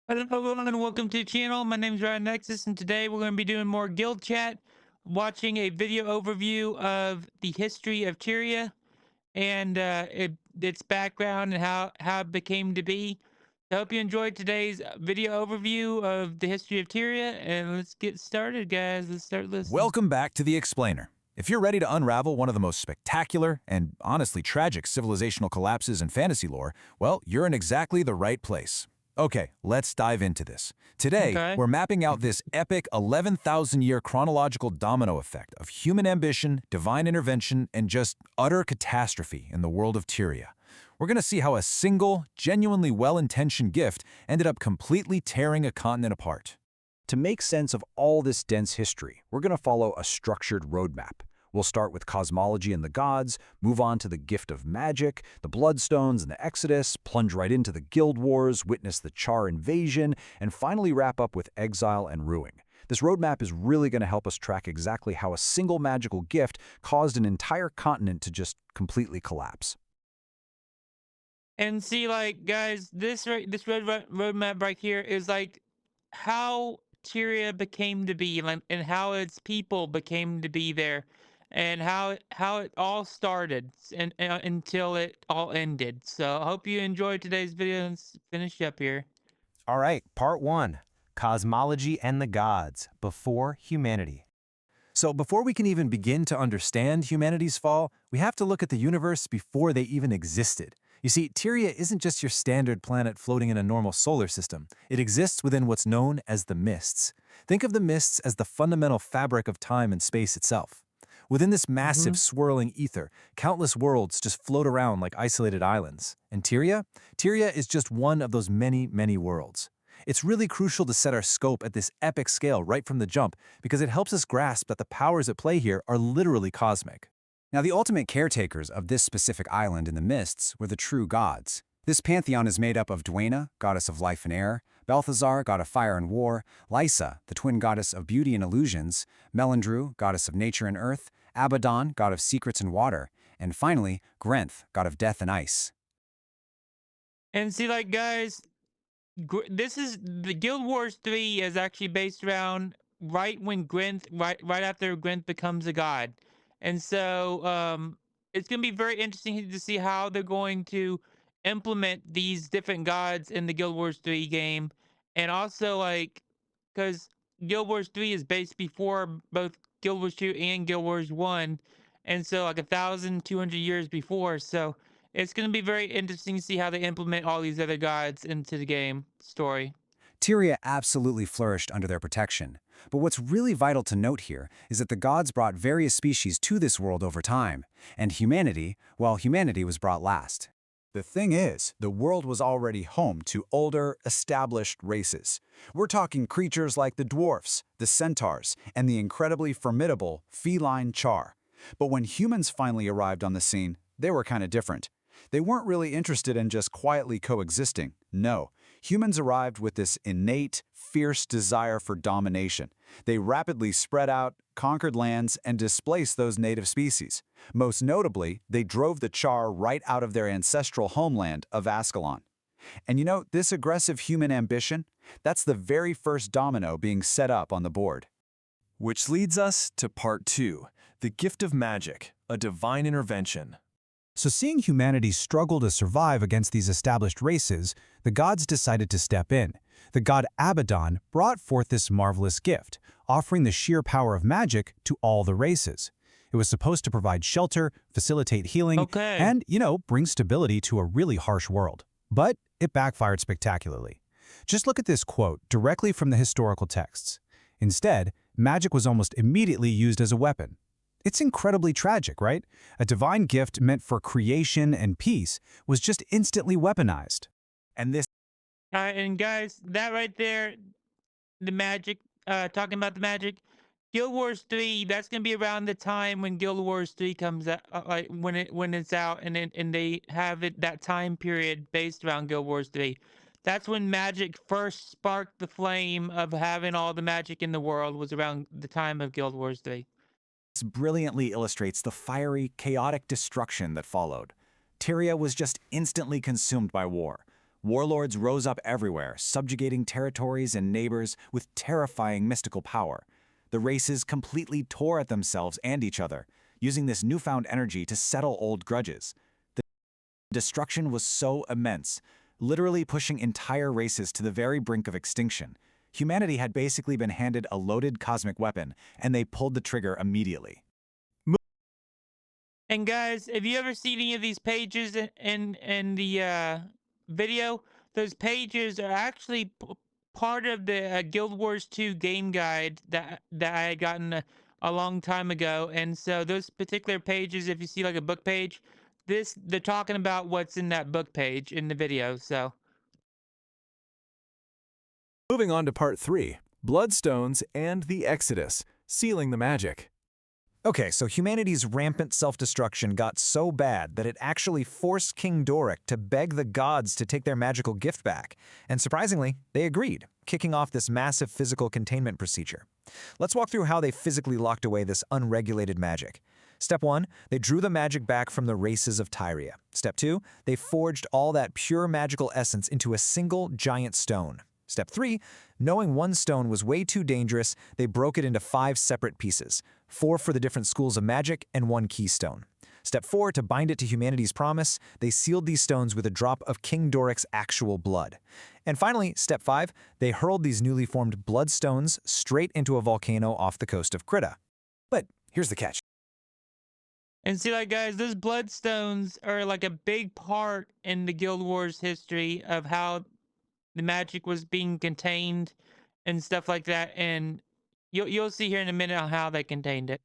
Hello everyone and welcome to the channel. My name is Ryan Nexus and today we're going to be doing more guild chat, watching a video overview of the history of Tyria and its background and how it became to be. I hope you enjoyed today's video overview of the history of Tyria, and let's get started, guys. Let's start listening. Welcome back to The Explainer. If you're ready to unravel one of the most spectacular and honestly tragic civilizational collapses in fantasy lore, well, you're in exactly the right place. Okay, let's dive into this. Today, Okay. we're mapping out this epic 11,000-year chronological domino effect of human ambition, divine intervention, and just utter catastrophe in the world of Tyria. We're going to see how a single, genuinely well-intentioned gift ended up completely tearing a continent apart. To make sense of all this dense history, we're going to follow a structured roadmap. We'll start with cosmology and the gods, move on to the gift of magic, the Bloodstones and the Exodus, plunge right into the Guild Wars, witness the Char invasion, and finally wrap up with exile and ruin. This roadmap is really going to help us track exactly how a single magical gift caused an entire continent to just completely collapse. And see, like, guys, this roadmap right here is like how Tyria became to be, like, and how its people became to be there, and how it all started, and until it all ended. So I hope you enjoyed today's video and finish up here. All right, part one, cosmology and the gods before humanity. So before we can even begin to understand humanity's fall, we have to look at the universe before they even existed. You see, Tyria isn't just your standard planet floating in a normal solar system. It exists within what's known as the mists. Think of the mists as the fundamental fabric of time and space itself. Within this massive swirling ether, countless worlds just float around like isolated islands. And Tyria? Tyria is just one of those many, many worlds. It's really crucial to set our scope at this epic scale right from the jump because it helps us grasp that the powers at play here are literally cosmic. Now, the ultimate caretakers of this specific island in the mists were the true gods. This pantheon is made up of Duena, goddess of life and air, Balthazar, god of fire and war, Lysa, the twin goddess of beauty and illusions, Melandru, goddess of nature and earth, Abaddon, god of secrets and water, and finally, Grenth, god of death and ice. And see, like, guys, this is the Guild Wars 3 is actually based around right when right after Grinth becomes a god. And so it's going to be very interesting to see how they're going to implement these different gods in the Guild Wars 3 game. And also, like, cuz Guild Wars 3 is based before both Guild Wars 2 and Guild Wars 1, and so like 1,200 years before. So it's going to be very interesting to see how they implement all these other gods into the game story. Tyria absolutely flourished under their protection. But what's really vital to note here is that the gods brought various species to this world over time, and humanity, well, humanity was brought last. The thing is, the world was already home to older, established races. We're talking creatures like the dwarfs, the centaurs, and the incredibly formidable feline Char. But when humans finally arrived on the scene, they were kind of different. They weren't really interested in just quietly coexisting. No, humans arrived with this innate, fierce desire for domination. They rapidly spread out, conquered lands, and displaced those native species. Most notably, they drove the Char right out of their ancestral homeland of Ascalon. And you know, this aggressive human ambition, that's the very first domino being set up on the board. Which leads us to part two, the gift of magic, a divine intervention. So seeing humanity struggle to survive against these established races, the gods decided to step in. The god Abaddon brought forth this marvelous gift, offering the sheer power of magic to all the races. It was supposed to provide shelter, facilitate healing, Okay. and, bring stability to a really harsh world. But it backfired spectacularly. Just look at this quote directly from the historical texts. Instead, magic was almost immediately used as a weapon. It's incredibly tragic, right? A divine gift meant for creation and peace was just instantly weaponized. And this And guys, that right there, the magic, talking about the magic, Guild Wars 3, that's gonna be around the time when Guild Wars 3 comes out, like when it's out, and they have it that time period based around Guild Wars 3. That's when magic first sparked the flame of having all the magic in the world, was around the time of Guild Wars 3. brilliantly illustrates the fiery, chaotic destruction that followed. Tyria was just instantly consumed by war. Warlords rose up everywhere, subjugating territories and neighbors with terrifying mystical power. The races completely tore at themselves and each other, using this newfound energy to settle old grudges. The destruction was so immense, literally pushing entire races to the very brink of extinction. Humanity had basically been handed a loaded cosmic weapon, and they pulled the trigger immediately. And guys, if you ever see any of these pages in the video, those pages are actually part of the Guild Wars 2 game guide that I had gotten a long time ago. And so those particular pages, if you see like a book page, they're talking about what's in that book page in the video. So Moving on to part 3, Bloodstones and the Exodus, sealing the magic. Okay, so humanity's rampant self-destruction got so bad that it actually forced King Doric to beg the gods to take their magical gift back. And surprisingly, they agreed, kicking off this massive physical containment procedure. Let's walk through how they physically locked away this unregulated magic. Step 1, they drew the magic back from the races of Tyria. Step 2, they forged all that pure magical essence into a single giant stone. Step 3, knowing one stone was way too dangerous, they broke it into 5 separate pieces, 4 for the different schools of magic and 1 keystone. Step 4, to bind it to humanity's promise, they sealed these stones with a drop of King Doric's actual blood. And finally, step 5, they hurled these newly formed bloodstones straight into a volcano off the coast of Krita. But here's the catch. and see, like guys, those bloodstones are like a big part in the Guild Wars history of how the magic was being contained and stuff like that. And you'll see here in a minute on how they contained it.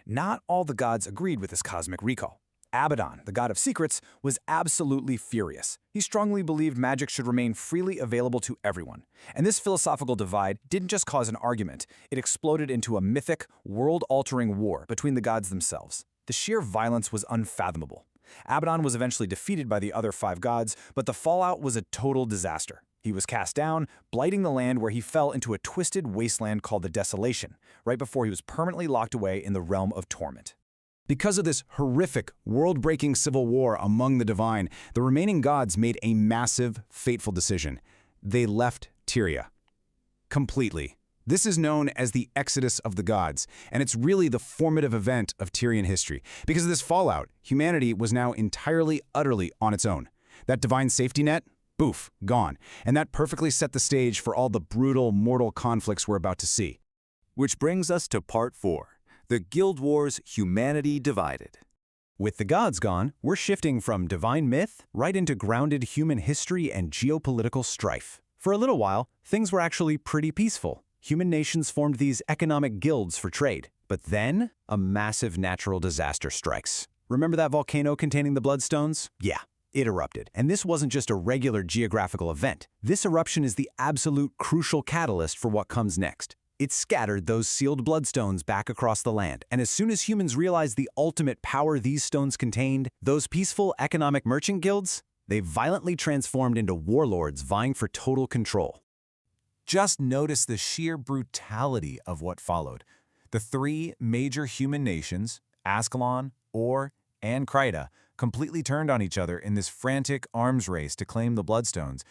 Not all the gods agreed with this cosmic recall. Abaddon, the god of secrets, was absolutely furious. He strongly believed magic should remain freely available to everyone. And this philosophical divide didn't just cause an argument, it exploded into a mythic, world-altering war between the gods themselves. The sheer violence was unfathomable. Abaddon was eventually defeated by the other 5 gods, but the fallout was a total disaster. He was cast down, blighting the land where he fell into a twisted wasteland called the Desolation, right before he was permanently locked away in the realm of torment. Because of this horrific, world-breaking civil war among the divine, the remaining gods made a massive, fateful decision. They left Tyria. Completely. This is known as the Exodus of the Gods, and it's really the formative event of Tyrian history. Because of this fallout, humanity was now entirely, utterly on its own. That divine safety net? Boof, gone. And that perfectly set the stage for all the brutal, mortal conflicts we're about to see. Which brings us to part 4, the Guild Wars Humanity Divided. With the gods gone, we're shifting from divine myth right into grounded human history and geopolitical strife. For a little while, things were actually pretty peaceful. Human nations formed these economic guilds for trade. But then, a massive natural disaster strikes. Remember that volcano containing the bloodstones? Yeah, it erupted. And this wasn't just a regular geographical event. This eruption is the absolute crucial catalyst for what comes next. It scattered those sealed bloodstones back across the land. And as soon as humans realized the ultimate power these stones contained, those peaceful economic merchant guilds, they violently transformed into warlords vying for total control. Just notice the sheer brutality of what followed. The 3 major human nations, Ascalon, Or, and Krita, completely turned on each other in this frantic arms race to claim the Bloodstones.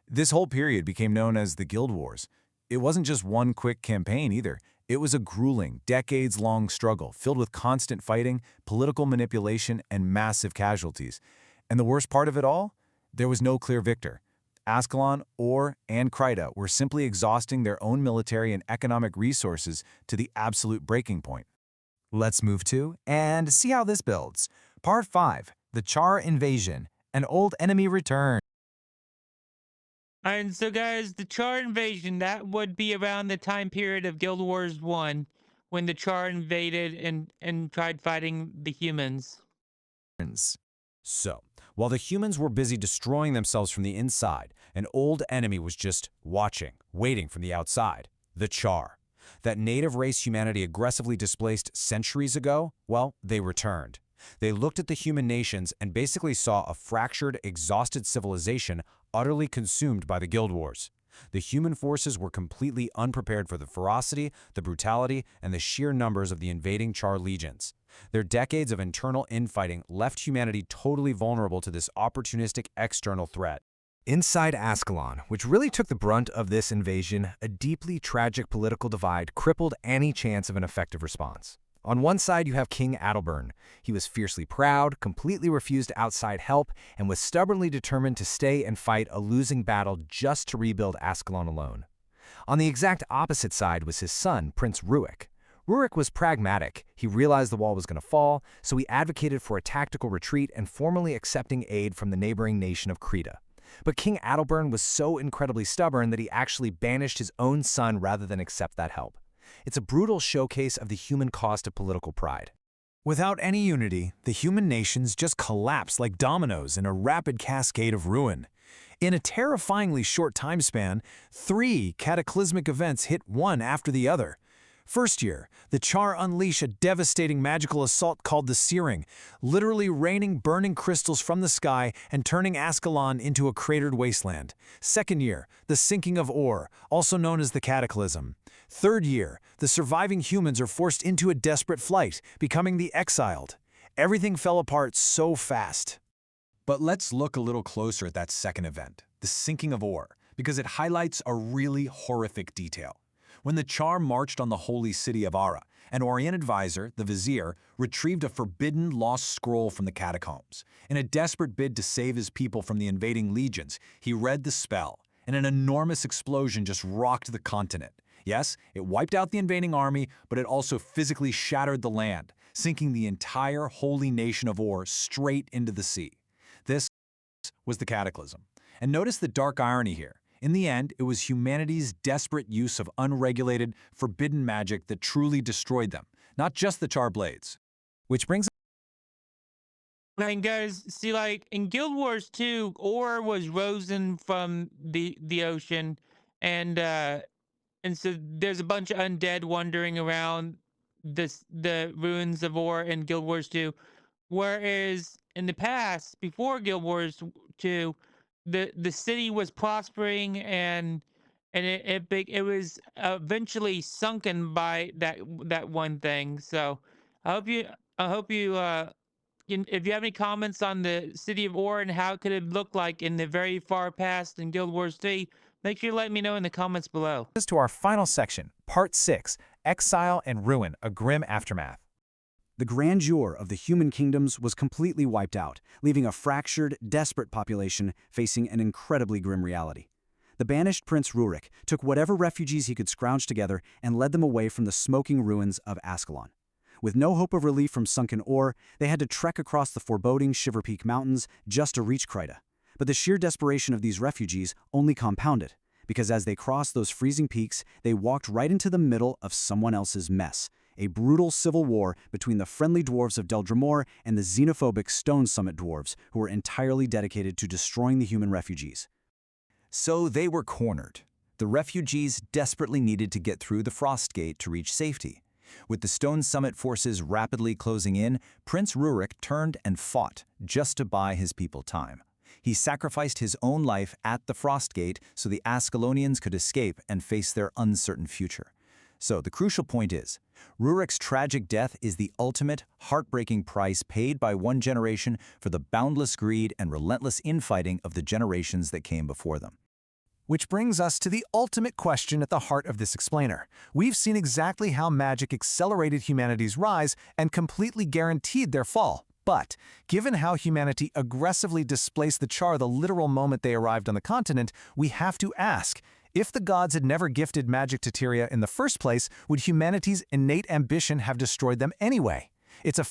This whole period became known as the Guild Wars. It wasn't just one quick campaign either. It was a grueling, decades-long struggle filled with constant fighting, political manipulation, and massive casualties. And the worst part of it all? There was no clear victor. Ascalon, Or, and Krita were simply exhausting their own military and economic resources to the absolute breaking point. Let's move to and see how this builds. Part 5, the Char Invasion, an old enemy return. And so guys, the Char invasion, that would be around the time period of Guild Wars 1, when the Char invaded and tried fighting the humans. So, while the humans were busy destroying themselves from the inside, an old enemy was just watching, waiting from the outside. The Char. That native race humanity aggressively displaced centuries ago, well, they returned. They looked at the human nations and basically saw a fractured, exhausted civilization utterly consumed by the Guild Wars. The human forces were completely unprepared for the ferocity, the brutality, and the sheer numbers of the invading Char legions. Their decades of internal infighting left humanity totally vulnerable to this opportunistic external threat. Inside Ascalon, which really took the brunt of this invasion, a deeply tragic political divide crippled any chance of an effective response. On one side, you have King Adalbern. He was fiercely proud, completely refused outside help, and was stubbornly determined to stay and fight a losing battle just to rebuild Ascalon alone. On the exact opposite side was his son, Prince Rurik. Rurik was pragmatic. He realized the wall was going to fall, so he advocated for a tactical retreat and formally accepting aid from the neighboring nation of Creta. But King Adalbern was so incredibly stubborn that he actually banished his own son rather than accept that help. It's a brutal showcase of the human cost of political pride. Without any unity, the human nations just collapse like dominoes in a rapid cascade of ruin. In a terrifyingly short time span, 3 cataclysmic events hit one after the other. First year, the Char unleash a devastating magical assault called the Searing, literally raining burning crystals from the sky and turning Ascalon into a cratered wasteland. Second year, the sinking of Ore, also known as the Cataclysm. Third year, the surviving humans are forced into a desperate flight, becoming the Exiled. Everything fell apart so fast. But let's look a little closer at that second event, the sinking of Ore, because it highlights a really horrific detail. When the Char marched on the holy city of Ara, an Orient advisor, the Vizier, retrieved a forbidden lost scroll from the catacombs. In a desperate bid to save his people from the invading legions, he read the spell, and an enormous explosion just rocked the continent. Yes, it wiped out the invading army, but it also physically shattered the land, sinking the entire holy nation of Ore straight into the sea. This was the Cataclysm. And notice the dark irony here. In the end, it was humanity's desperate use of unregulated, forbidden magic that truly destroyed them, not just the Char blades. Which brings And guys, see, like in Guild Wars 2, ore was risen from the ocean, and so there's a bunch of undead wandering around the ruins of ore in Guild Wars 2. Whereas in the past, before Guild Wars 2, the city was prospering, and it was eventually sunken by that one thing. So I hope you I hope you if you have any comments on the city of Ore and how it could have looked like in the very far past in Guild Wars 3, make sure you let me know in the comments below. us to our final section, Part 6, Exile and Ruin, a Grim Aftermath. The grandeur of the human kingdoms was completely wiped out, leaving a fractured, desperate population facing an incredibly grim reality. The banished Prince Rurik took whatever refugees he could scrounge together and led them away from the smoking ruins of Ascalon. With no hope of relief from sunken ore, they had to trek across the foreboding Shiver Peak Mountains just to reach Creta. But the sheer desperation of these refugees only compounded, because as they crossed those freezing peaks, they walked right into the middle of someone else's mess, a brutal civil war between the friendly dwarves of Deldrimor and the xenophobic Stone Summit dwarves, who were entirely dedicated to destroying the human refugees. So they were cornered. The refugees desperately needed to get through the Frost Gate to reach safety. With the Stone Summit forces rapidly closing in, Prince Rurik turned and fought just to buy his people time. He sacrificed his own life at the Frost Gate so the Ascalonians could escape and face their uncertain future. So the crucial point is, Rurik's tragic death is the ultimate, heartbreaking price paid by one generation for the boundless greed and relentless infighting of the generations that came before them. Which brings us to the ultimate question at the heart of this explainer. We've seen exactly how magic accelerated humanity's rise and completely guaranteed their fall. But, given how humanity aggressively displaced the Char the literal moment they arrived on the continent, we have to ask, if the gods had never gifted magic to Tyria in the first place, would humanity's innate ambition have destroyed them anyway? It's a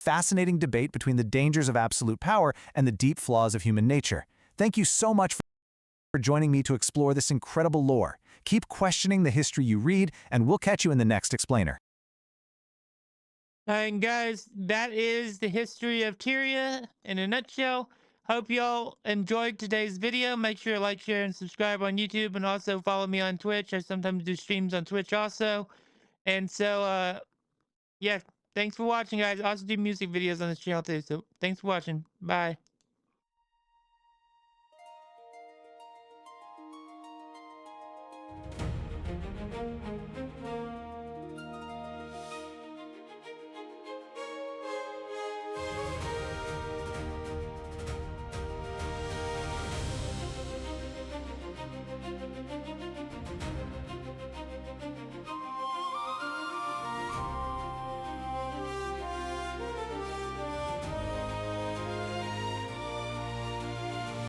fascinating debate between the dangers of absolute power and the deep flaws of human nature. Thank you so much for joining me to explore this incredible lore. Keep questioning the history you read, and we'll catch you in the next explainer. And guys, that is the history of Tyria in a nutshell. Hope y'all enjoyed today's video. Make sure to like, share, and subscribe on YouTube, and also follow me on Twitch. I sometimes do streams on Twitch also. And so, yeah, thanks for watching, guys. I also do music videos on this channel too. So thanks for watching. Bye.